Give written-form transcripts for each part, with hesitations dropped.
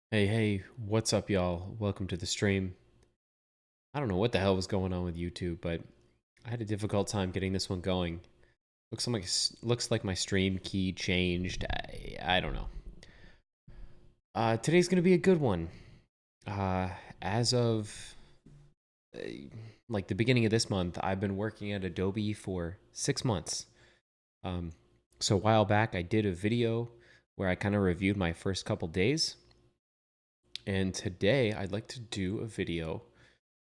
Hey, what's up, y'all? Welcome to the stream. I don't know what the hell was going on with YouTube, but I had a difficult time getting this one going. Looks like my stream key changed. I don't know. Today's gonna be a good one. Uh, as of uh, like the beginning of this month, I've been working at Adobe for 6 months. Um, so a while back, I did a video where I kind of reviewed my first couple days, and today I'd like to do a video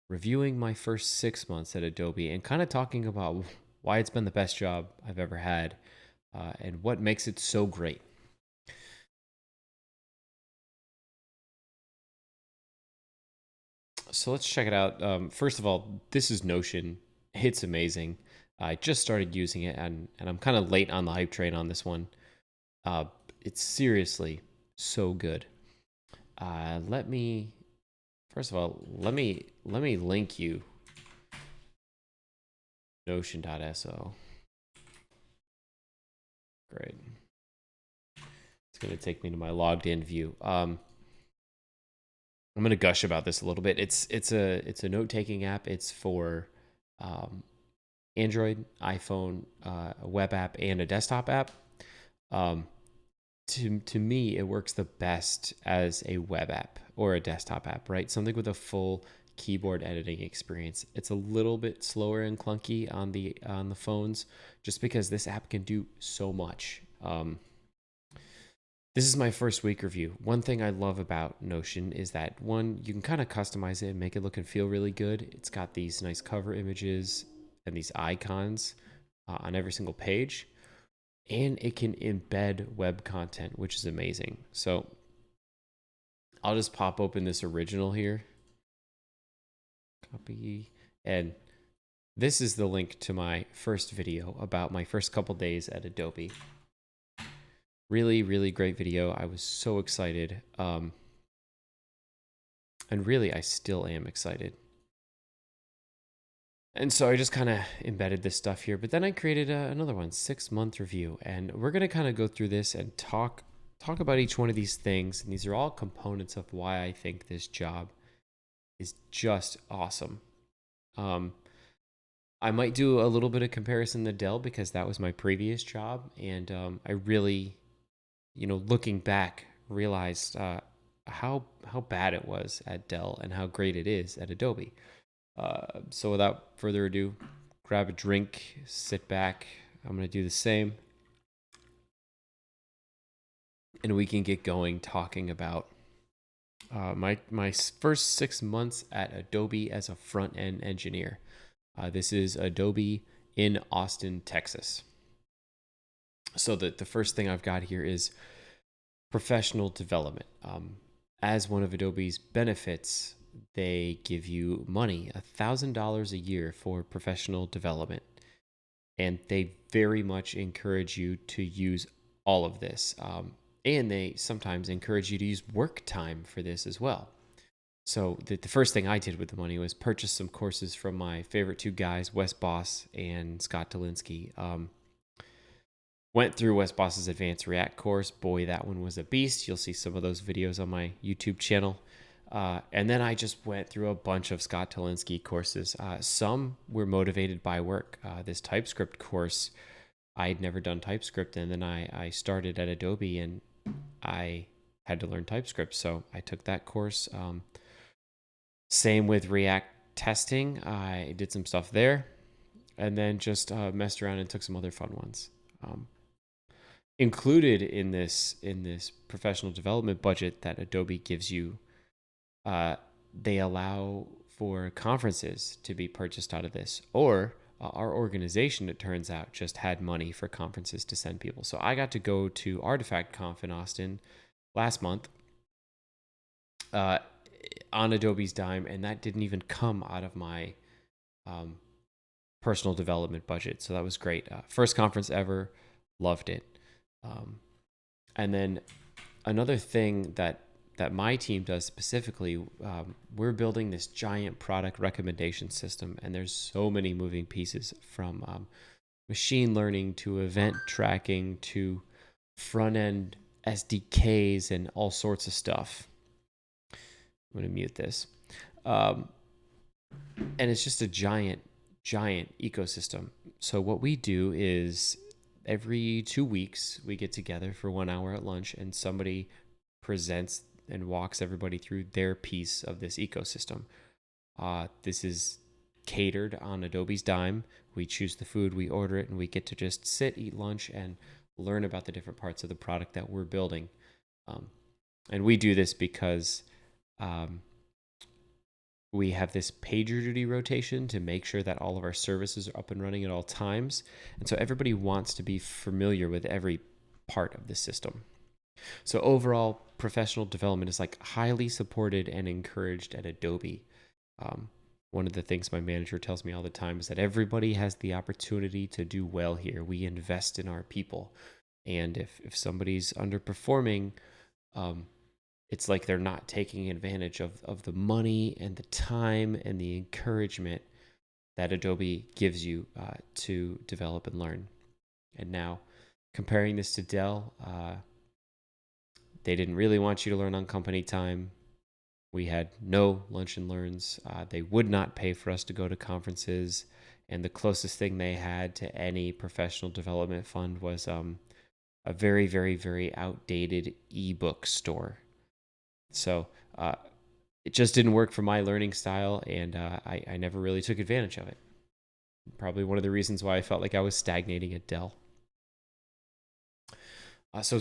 reviewing my first 6 months at Adobe and kind of talking about why it's been the best job I've ever had and what makes it so great. So let's check it out. First of all, this is Notion. It's amazing. I just started using it and I'm kind of late on the hype train on this one. Uh, it's seriously so good. Let me first of all let me link you Notion.so. Great. It's gonna take me to my logged in view. I'm gonna gush about this a little bit. It's a note taking app. It's for um, Android, iPhone, a web app, and a desktop app. Um, to me, it works the best as a web app or a desktop app, right? Something with a full keyboard editing experience. It's a little bit slower and clunky on the phones, just because this app can do so much. This is my first week review. One thing I love about Notion is that one, you can kind of customize it and make it look and feel really good. It's got these nice cover images and these icons on every single page, and it can embed web content, which is amazing. So I'll just pop open this original here, copy, and this is the link to my first video about my first couple days at Adobe. Really, really great video. I was so excited. And really, I still am excited. And so I just kind of embedded this stuff here, but then I created another one, 6 month review, and we're gonna kind of go through this and talk about each one of these things. And these are all components of why I think this job is just awesome. Um, I might do a little bit of comparison to Dell because that was my previous job, and I really, looking back, realized how bad it was at Dell and how great it is at Adobe. So without further ado, grab a drink, sit back. I'm going to do the same. And we can get going talking about my first 6 months at Adobe as a front end engineer. This is Adobe in Austin, Texas. So the first thing I've got here is professional development. As one of Adobe's benefits, they give you money, $1,000 a year for professional development. And they very much encourage you to use all of this. And they sometimes encourage you to use work time for this as well. So the first thing I did with the money was purchase some courses from my favorite two guys, Wes Boss and Scott Dolinsky. Went through Wes Boss's advanced React course. Boy, that one was a beast. You'll see some of those videos on my YouTube channel. And then I just went through a bunch of Scott Tolinsky courses. Some were motivated by work. This TypeScript course, I had never done TypeScript, and then I started at Adobe and I had to learn TypeScript. So I took that course. Same with React testing. I did some stuff there and then just messed around and took some other fun ones. Included in this professional development budget that Adobe gives you, they allow for conferences to be purchased out of this. Or our organization, it turns out, just had money for conferences to send people. So I got to go to Artifact Conf in Austin last month on Adobe's dime, and that didn't even come out of my personal development budget. So that was great. First conference ever, loved it. And then another thing that my team does specifically, we're building this giant product recommendation system, and there's so many moving pieces from machine learning to event tracking to front end SDKs and all sorts of stuff. I'm going to mute this. Um, and it's just a giant, giant ecosystem. So what we do is every 2 weeks, we get together for 1 hour at lunch and somebody presents and walks everybody through their piece of this ecosystem. This is catered on Adobe's dime. We choose the food, we order it, and we get to just sit, eat lunch, and learn about the different parts of the product that we're building. Um, and we do this because um, we have this PagerDuty rotation to make sure that all of our services are up and running at all times. And so everybody wants to be familiar with every part of the system. So overall, professional development is like highly supported and encouraged at Adobe. Um, One of the things my manager tells me all the time is that everybody has the opportunity to do well here. We invest in our people. And if somebody's underperforming, um, it's like they're not taking advantage of the money and the time and the encouragement that Adobe gives you to develop and learn. And now, comparing this to Dell, they didn't really want you to learn on company time. We had no lunch and learns. They would not pay for us to go to conferences. And the closest thing they had to any professional development fund was a very, very, very outdated ebook store. So it just didn't work for my learning style, and I never really took advantage of it. Probably one of the reasons why I felt like I was stagnating at Dell. So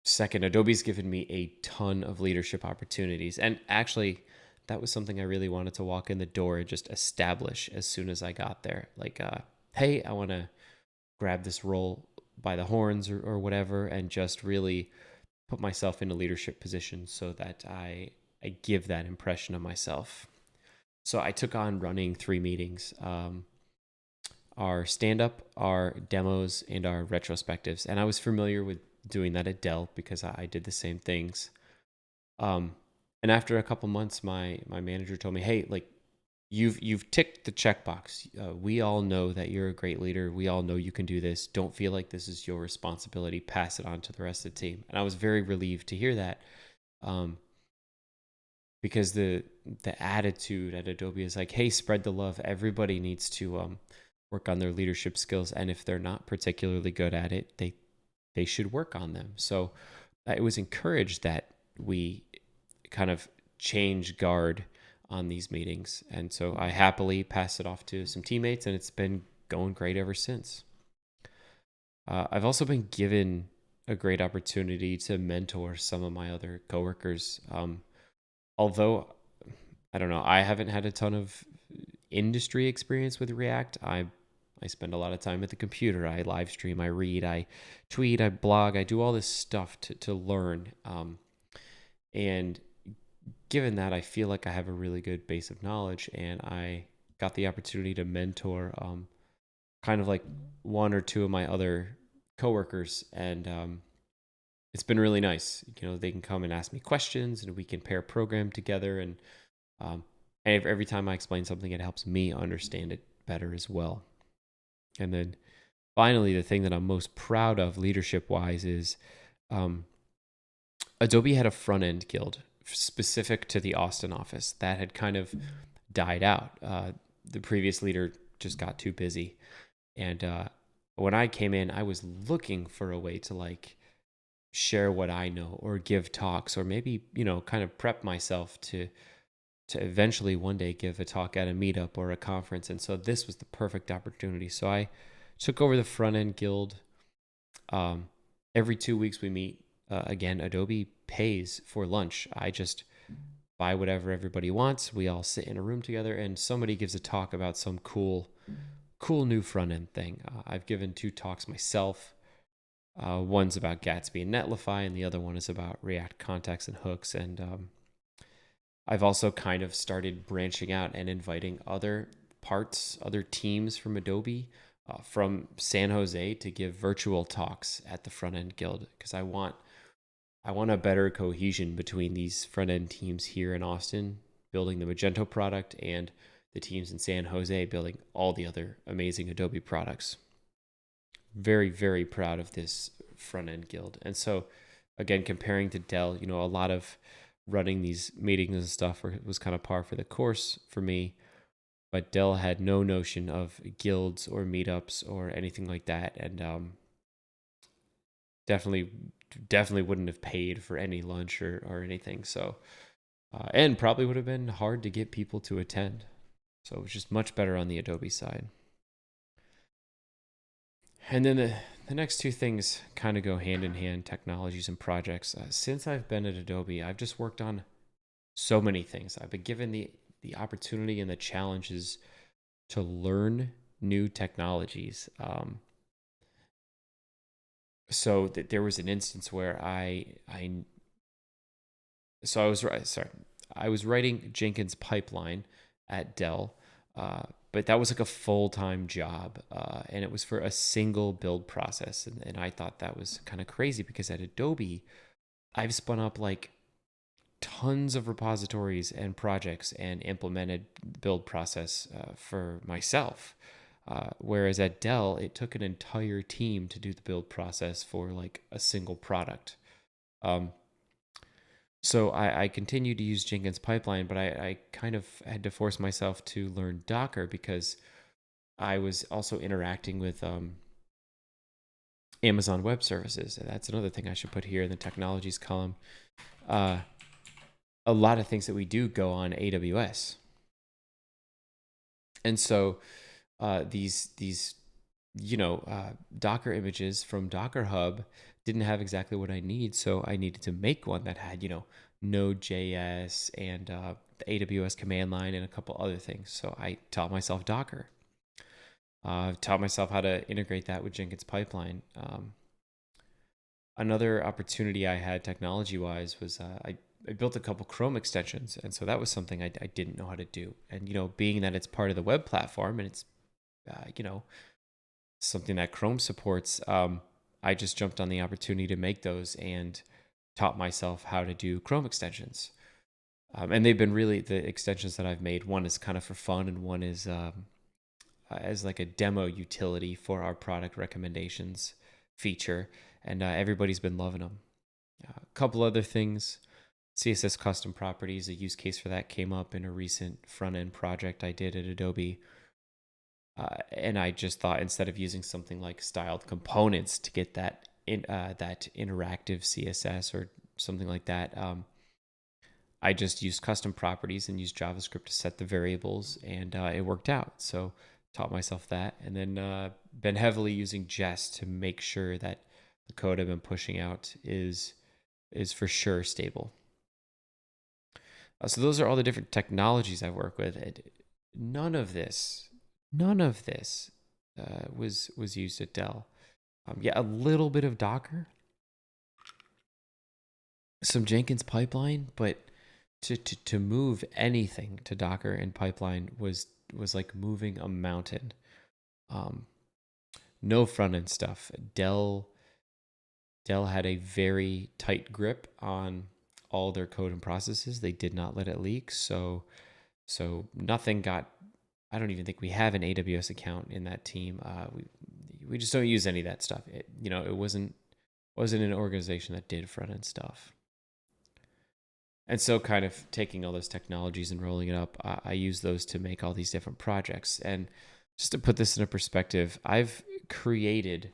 second, Adobe's given me a ton of leadership opportunities. And actually, that was something I really wanted to walk in the door and just establish as soon as I got there. Like, hey, I want to grab this role by the horns or whatever and just really put myself in a leadership position so that I give that impression of myself. So I took on running 3 meetings. Our stand-up, our demos, and our retrospectives. And I was familiar with doing that at Dell because I did the same things. And after a couple months, my manager told me, "Hey, like you've ticked the checkbox. We all know that you're a great leader. We all know you can do this. Don't feel like this is your responsibility. Pass it on to the rest of the team." And I was very relieved to hear that, because the attitude at Adobe is like, "Hey, spread the love. Everybody needs to work on their leadership skills, and if they're not particularly good at it, they should work on them." So it was encouraged that we kind of change guard on these meetings. And so I happily passed it off to some teammates, and it's been going great ever since. I've also been given a great opportunity to mentor some of my other coworkers. Although, I don't know, I haven't had a ton of industry experience with React. I spend a lot of time at the computer. I live stream, I read, I tweet, I blog, I do all this stuff to learn. And given that, I feel like I have a really good base of knowledge, and I got the opportunity to mentor kind of like one or two of my other coworkers, and it's been really nice. You know, they can come and ask me questions, and we can pair program together, and every time I explain something, it helps me understand it better as well. And then finally, the thing that I'm most proud of leadership wise is Adobe had a front end guild specific to the Austin office that had kind of died out. The previous leader just got too busy. And when I came in, I was looking for a way to like share what I know or give talks or maybe, kind of prep myself to eventually one day give a talk at a meetup or a conference. And so this was the perfect opportunity. So I took over the front end guild. Every 2 weeks we meet. Again, Adobe pays for lunch. I just buy whatever everybody wants. We all sit in a room together, and somebody gives a talk about some cool new front end thing. I've given 2 talks myself. One's about Gatsby and Netlify, and the other one is about React contacts and hooks. And I've also kind of started branching out and inviting other teams from Adobe, from San Jose, to give virtual talks at the front end guild, because I want a better cohesion between these front end teams here in Austin building the Magento product and the teams in San Jose building all the other amazing Adobe products. Very, very proud of this front end guild. And so again, comparing to Dell, a lot of running these meetings and stuff was kind of par for the course for me. But Dell had no notion of guilds or meetups or anything like that, and definitely wouldn't have paid for any lunch or anything. So and probably would have been hard to get people to attend. So it was just much better on the Adobe side. And then the next two things kind of go hand in hand, technologies and projects. Since I've been at Adobe, I've just worked on so many things. I've been given the opportunity and the challenges to learn new technologies. So that there was an instance where I was writing Jenkins pipeline at Dell, but that was like a full-time job, and it was for a single build process, and I thought that was kind of crazy because at Adobe, I've spun up like tons of repositories and projects and implemented the build process for myself. Whereas at Dell, it took an entire team to do the build process for like a single product. Um, so I continued to use Jenkins pipeline, but I kind of had to force myself to learn Docker because I was also interacting with Amazon Web Services. And that's another thing I should put here in the technologies column. A lot of things that we do go on AWS. And so these Docker images from Docker Hub didn't have exactly what I need, so I needed to make one that had Node.js and the AWS command line and a couple other things. So I taught myself Docker. Taught myself how to integrate that with Jenkins pipeline. Another opportunity I had technology-wise was I built a couple Chrome extensions, and so that was something I didn't know how to do. And being that it's part of the web platform and it's something that Chrome supports, I just jumped on the opportunity to make those and taught myself how to do Chrome extensions. And they've been really the extensions that I've made. One is kind of for fun, and one is as like a demo utility for our product recommendations feature. And everybody's been loving them. A couple other things. CSS custom properties, a use case for that came up in a recent front end project I did at Adobe. And I just thought instead of using something like styled components to get that that interactive CSS or something like that, I just used custom properties and used JavaScript to set the variables, and it worked out. So taught myself that, and then been heavily using Jest to make sure that the code I've been pushing out is for sure stable. So those are all the different technologies I work with. None of this was used at Dell. Yeah, a little bit of Docker, some Jenkins pipeline, but to move anything to Docker and pipeline was like moving a mountain. No front end stuff. Dell had a very tight grip on all their code and processes. They did not let it leak, so nothing got. I don't even think we have an AWS account in that team. We just don't use any of that stuff. It wasn't an organization that did front end stuff. And so kind of taking all those technologies and rolling it up, I use those to make all these different projects. And just to put this in a perspective, I've created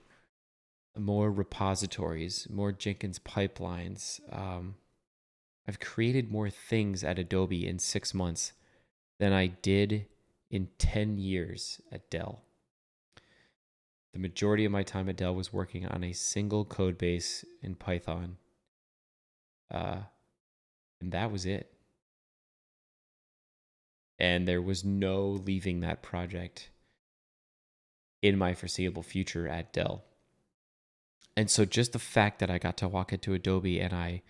more repositories, more Jenkins pipelines. I've created more things at Adobe in 6 months than I did in 10 years at Dell. The majority of my time at Dell was working on a single code base in Python. And that was it. And there was no leaving that project in my foreseeable future at Dell. And so just the fact that I got to walk into Adobe and I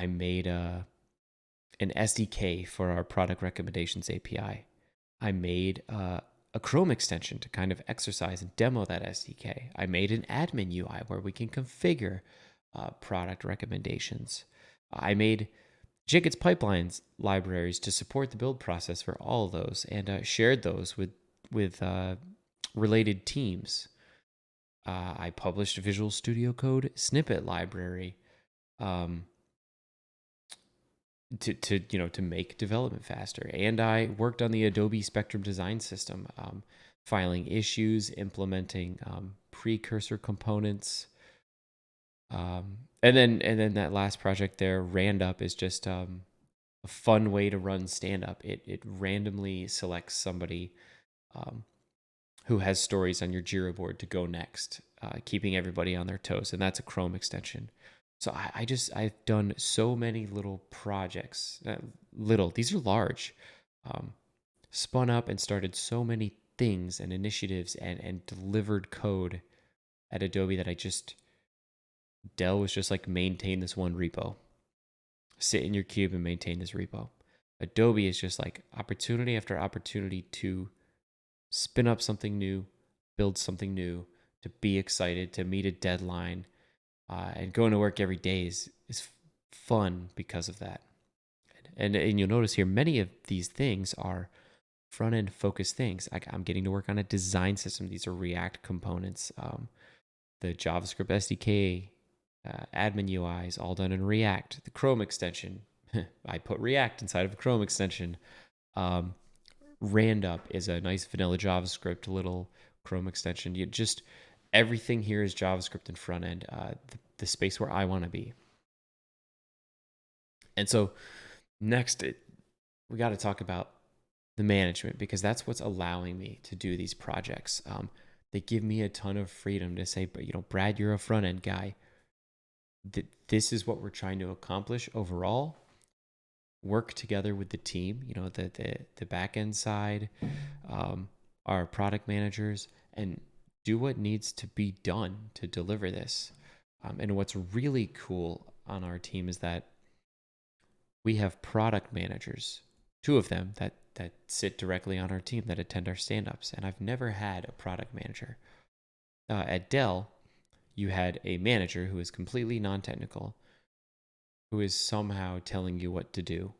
made an SDK for our product recommendations API. I made a Chrome extension to kind of exercise and demo that SDK. I made an admin UI where we can configure product recommendations. I made Jenkins pipelines libraries to support the build process for all of those, and shared those with related teams. I published a Visual Studio Code snippet library. to make development faster. And I worked on the Adobe Spectrum design system, filing issues, implementing precursor components. And then that last project there, Randup, is just a fun way to run stand up. It randomly selects somebody um, who has stories on your Jira board to go next, keeping everybody on their toes. And that's a Chrome extension. So I've done so many little projects. These are large. Um, Spun up and started so many things and initiatives and delivered code at Adobe that Dell was just like, maintain this one repo. Sit in your cube and maintain this repo. Adobe is just like opportunity after opportunity to spin up something new, build something new, to be excited, to meet a deadline, and going to work every day is fun because of that. And you'll notice here, many of these things are front end focused things. I'm getting to work on a design system. These are React components. The JavaScript SDK, admin UIs, all done in React. The Chrome extension, I put React inside of a Chrome extension. Randup is a nice vanilla JavaScript little Chrome extension. You just everything here is JavaScript and front end. The space where I want to be. And so next, we got to talk about the management, because that's what's allowing me to do these projects. They give me a ton of freedom to say, but Brad, you're a front end guy. This is what we're trying to accomplish overall. Work together with the team, the back end side, our product managers, and do what needs to be done to deliver this. And what's really cool on our team is that we have product managers, two of them that sit directly on our team, that attend our stand-ups. And I've never had a product manager. At Dell, you had a manager who is completely non-technical, who is somehow telling you what to do.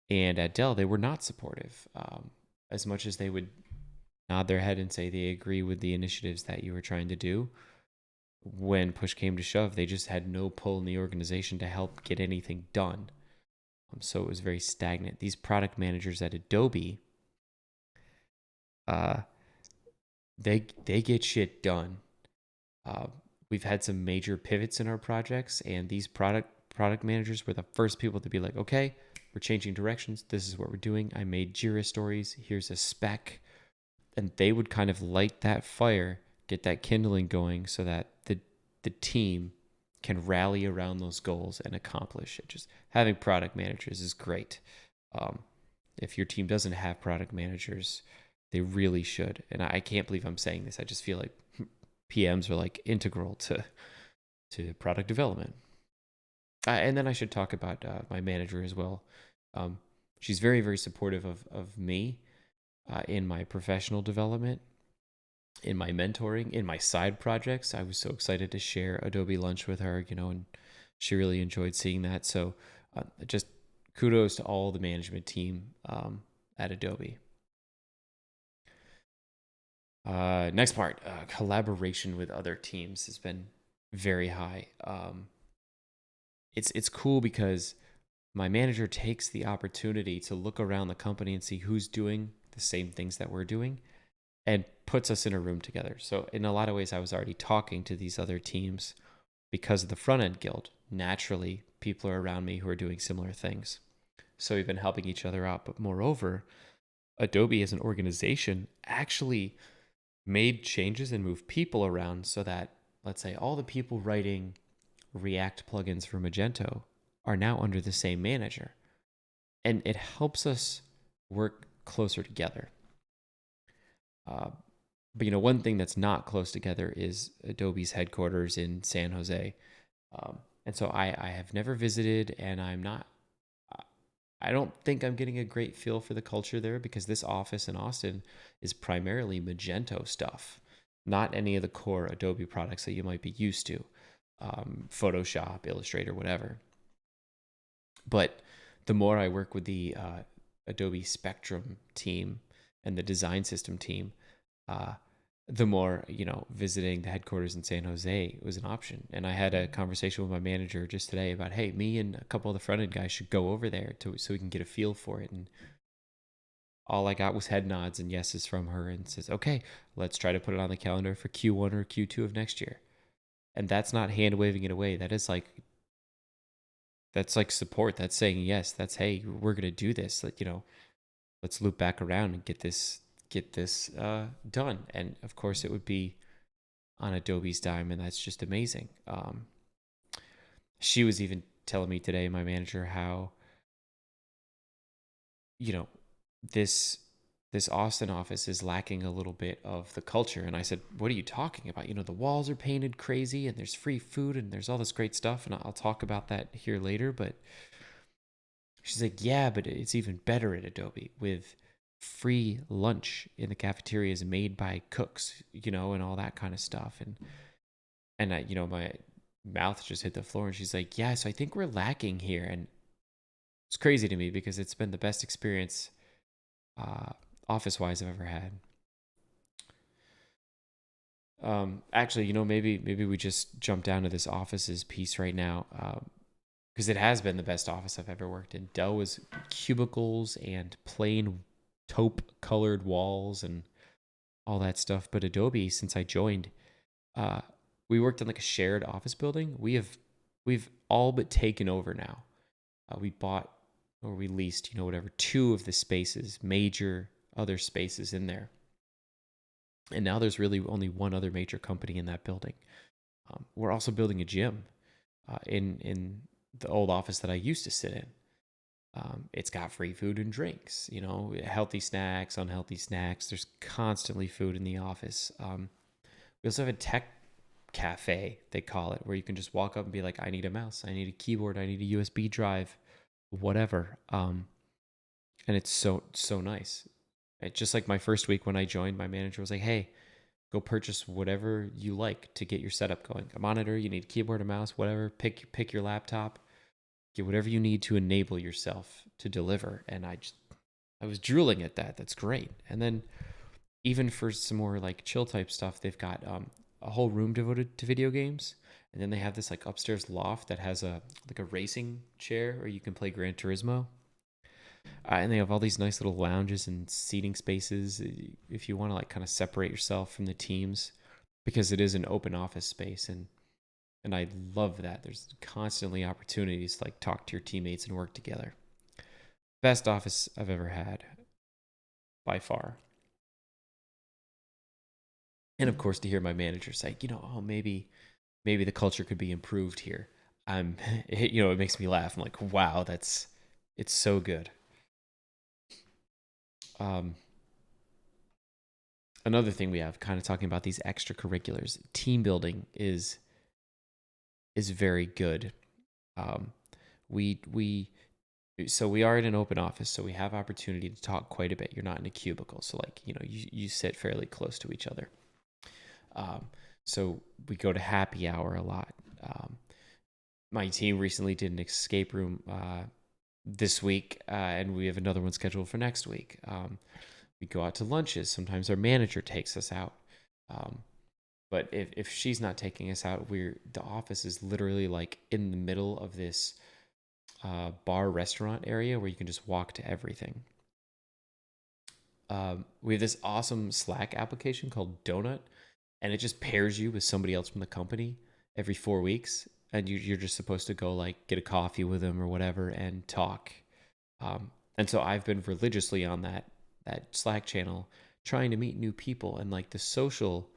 And at Dell, they were not supportive, as much as they would nod their head and say they agree with the initiatives that you were trying to do. When push came to shove, they just had no pull in the organization to help get anything done. So it was very stagnant. These product managers at Adobe, they get shit done. We've had some major pivots in our projects, and these product managers were the first people to be like, okay, we're changing directions. This is what we're doing. I made Jira stories. Here's a spec. And they would kind of light that fire, get that kindling going, so that the team can rally around those goals and accomplish it. Just having product managers is great. If your team doesn't have product managers, they really should. And I can't believe I'm saying this. I just feel like PMs are like integral to product development. And then I should talk about my manager as well. She's very, very supportive of me in my professional development, in my mentoring, in my side projects. I was so excited to share Adobe Lunch with her, and she really enjoyed seeing that. So just kudos to all the management team at Adobe. Next part, collaboration with other teams has been very high. It's cool because my manager takes the opportunity to look around the company and see who's doing the same things that we're doing, and puts us in a room together. So in a lot of ways, I was already talking to these other teams because of the front end guild. Naturally, people are around me who are doing similar things. So we've been helping each other out. But moreover, Adobe as an organization actually made changes and moved people around so that, let's say, all the people writing React plugins for Magento are now under the same manager. And it helps us work closer together. But one thing that's not close together is Adobe's headquarters in San Jose. And so I have never visited, and I don't think I'm getting a great feel for the culture there, because this office in Austin is primarily Magento stuff, not any of the core Adobe products that you might be used to, Photoshop, Illustrator, whatever. But the more I work with the Adobe Spectrum team and the design system team, the more, visiting the headquarters in San Jose was an option. And I had a conversation with my manager just today about, hey, me and a couple of the front end guys should go over there so we can get a feel for it. And all I got was head nods and yeses from her, and says, okay, let's try to put it on the calendar for Q1 or Q2 of next year. And that's not hand waving it away. That's like support. That's saying yes. That's, hey, we're gonna do this. Like, let's loop back around and get this done. And of course, it would be on Adobe's dime, and that's just amazing. She was even telling me today, my manager, how you know this this Austin office is lacking a little bit of the culture. And I said, what are you talking about? The walls are painted crazy and there's free food and there's all this great stuff. And I'll talk about that here later. But she's like, yeah, but it's even better at Adobe with free lunch in the cafeterias made by cooks, and all that kind of stuff. And I, my mouth just hit the floor. And she's like, yeah, so I think we're lacking here. And it's crazy to me because it's been the best experience office wise I've ever had. Actually, maybe we just jump down to this offices piece right now, because it has been the best office I've ever worked in. Dell was cubicles and plain taupe colored walls and all that stuff. But Adobe, since I joined, uh, we worked in like a shared office building. We've all but taken over now. We bought or we leased, whatever, two of the spaces, major other spaces in there. And now there's really only one other major company in that building. We're also building a gym in the old office that I used to sit in. It's got free food and drinks, healthy snacks, unhealthy snacks. There's constantly food in the office. We also have a tech cafe, they call it, where you can just walk up and be like, I need a mouse, I need a keyboard, I need a USB drive, whatever. And it's so nice. Just like my first week when I joined, my manager was like, hey, go purchase whatever you like to get your setup going. A monitor, you need a keyboard, a mouse, whatever. Pick your laptop. Get whatever you need to enable yourself to deliver. And I was drooling at that. That's great. And then even for some more like chill type stuff, they've got a whole room devoted to video games. And then they have this like upstairs loft that has a racing chair where you can play Gran Turismo. And they have all these nice little lounges and seating spaces if you want to like kind of separate yourself from the teams, because it is an open office space. And I love that. There's constantly opportunities to like talk to your teammates and work together. Best office I've ever had by far. And of course, to hear my manager say, oh, maybe the culture could be improved here. It makes me laugh. I'm like, wow, it's so good. Um, Another thing we have, kind of talking about these extracurriculars, team building is very good. Um, we so we are in an open office, so we have opportunity to talk quite a bit. You're not in a cubicle, so like you sit fairly close to each other. So we go to happy hour a lot. My team recently did an escape room this week, and we have another one scheduled for next week. We go out to lunches. Sometimes our manager takes us out. But if she's not taking us out, the office is literally like in the middle of this bar restaurant area where you can just walk to everything. We have this awesome Slack application called Donut, and it just pairs you with somebody else from the company every 4 weeks, and you're just supposed to go like get a coffee with them or whatever and talk. And so I've been religiously on that Slack channel trying to meet new people, and like the social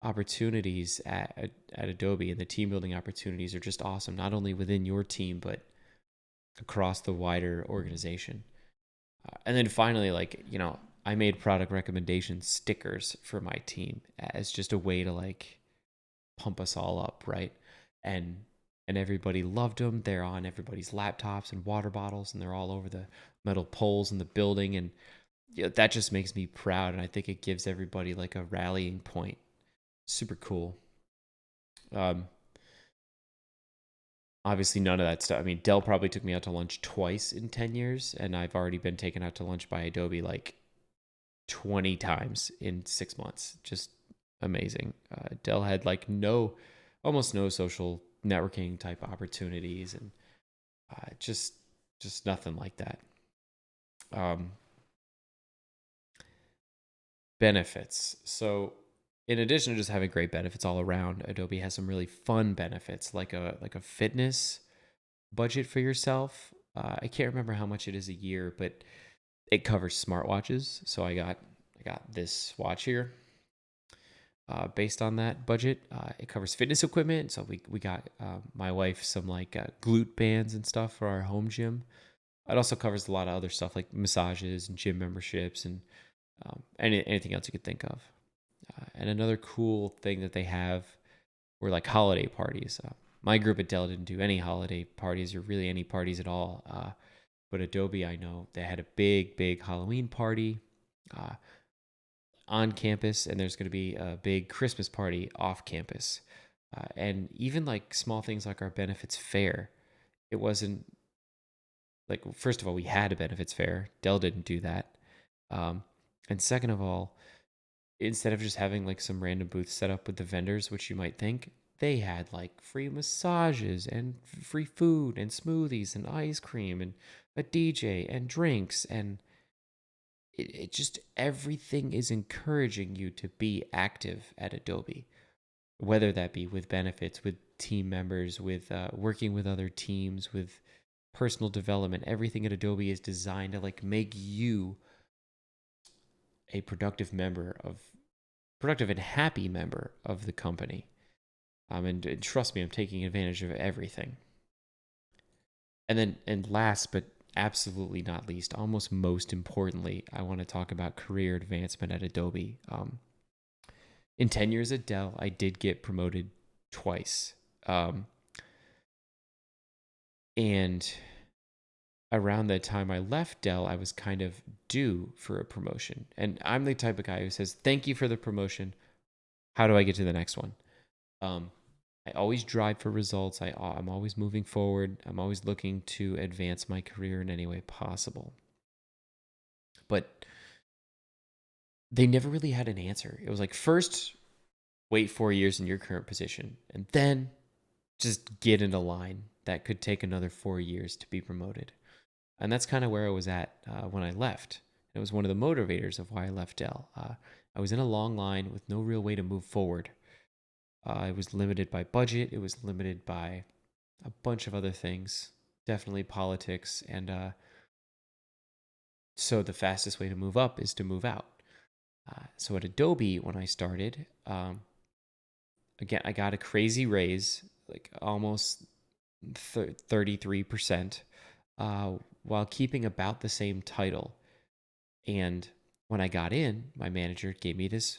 opportunities at Adobe and the team building opportunities are just awesome, not only within your team but across the wider organization. And then finally, like, I made product recommendation stickers for my team as just a way to like pump us all up, right? And everybody loved them. They're on everybody's laptops and water bottles, and they're all over the metal poles in the building. And that just makes me proud, and I think it gives everybody like a rallying point. Super cool. Um, Obviously, none of that stuff. I mean, Dell probably took me out to lunch twice in 10 years, and I've already been taken out to lunch by Adobe like 20 times in 6 months. Just amazing. Dell had like almost no social networking type opportunities, and just nothing like that. Um, benefits. So, in addition to just having great benefits all around, Adobe has some really fun benefits, like a fitness budget for yourself. I can't remember how much it is a year, but it covers smartwatches. So I got this watch here. Based on that budget, it covers fitness equipment. So we got my wife some like glute bands and stuff for our home gym. It also covers a lot of other stuff like massages and gym memberships and anything else you could think of. And another cool thing that they have were like holiday parties. My group at Dell didn't do any holiday parties or really any parties at all. But Adobe, I know they had a big Halloween party uh, on campus, and there's going to be a big Christmas party off campus. And even like small things like our benefits fair, it wasn't like, first of all, we had a benefits fair. Dell didn't do that. Um, and second of all, instead of just having like some random booth set up with the vendors, which you might think, they had like free massages and free food and smoothies and ice cream and a DJ and drinks. And it just, everything is encouraging you to be active at Adobe, whether that be with benefits, with team members, with working with other teams, with personal development. Everything at Adobe is designed to like make you a productive and happy member of the company. And trust me, I'm taking advantage of everything. And last but absolutely not least, almost most importantly, I want to talk about career advancement at Adobe. In 10 years at Dell, I did get promoted twice. And around the time I left Dell, I was kind of due for a promotion. And I'm the type of guy who says, "Thank you for the promotion. How do I get to the next one?" Um, I always drive for results. I'm always moving forward. I'm always looking to advance my career in any way possible. But they never really had an answer. It was like, first, wait 4 years in your current position, and then just get in a line that could take another 4 years to be promoted. And that's kind of where I was at when I left. It was one of the motivators of why I left Dell. I was in a long line with no real way to move forward. I was limited by budget. It was limited by a bunch of other things, definitely politics. And so the fastest way to move up is to move out. So at Adobe, when I started, again, I got a crazy raise, like almost 33%, while keeping about the same title. And when I got in, my manager gave me this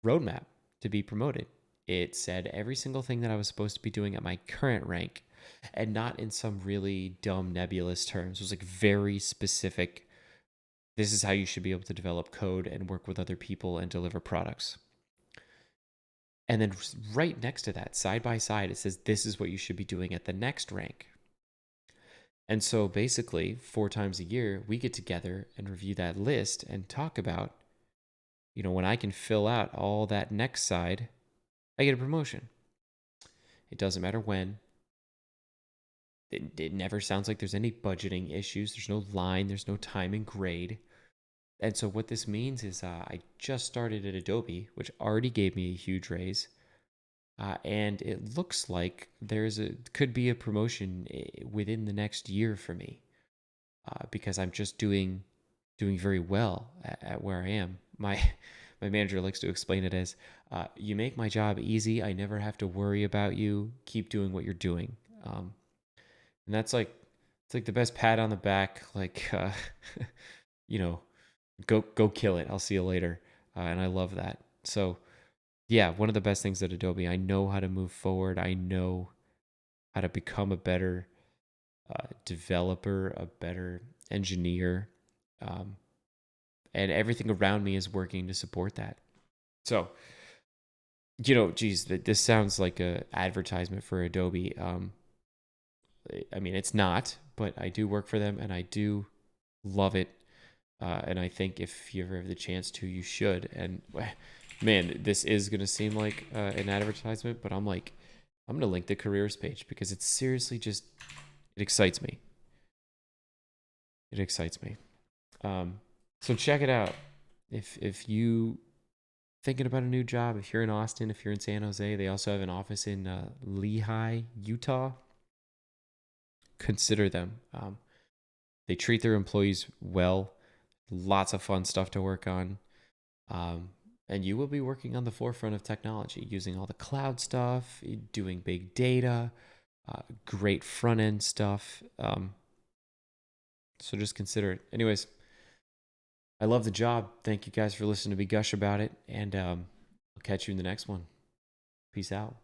roadmap to be promoted. It said every single thing that I was supposed to be doing at my current rank, and not in some really dumb nebulous terms. It was like very specific. This is how you should be able to develop code and work with other people and deliver products. And then right next to that, side by side, it says this is what you should be doing at the next rank. And so basically, 4 times a year, we get together and review that list and talk about, when I can fill out all that next side, I get a promotion. It doesn't matter when. It never sounds like there's any budgeting issues. There's no line, there's no time and grade. And so what this means is I just started at Adobe, which already gave me a huge raise. And it looks like could be a promotion within the next year for me, because I'm just doing very well at where I am. My manager likes to explain it as, "You make my job easy. I never have to worry about you. Keep doing what you're doing." And that's like, it's like the best pat on the back. Like, you know, go kill it. I'll see you later. And I love that. So yeah, one of the best things at Adobe, I know how to move forward. I know how to become a better developer, a better engineer. And everything around me is working to support that. So, geez, this sounds like a advertisement for Adobe. I mean, it's not, but I do work for them and I do love it. And I think if you ever have the chance to, you should. And Man, this is going to seem like an advertisement, but I'm going to link the careers page because it's seriously just, it excites me. It excites me. So check it out. If you thinking about a new job, if you're in Austin, if you're in San Jose, they also have an office in Lehi, Utah. Consider them. They treat their employees well. Lots of fun stuff to work on. And you will be working on the forefront of technology, using all the cloud stuff, doing big data, great front end stuff. So just consider it. Anyways, I love the job. Thank you guys for listening to me gush about it. And I'll catch you in the next one. Peace out.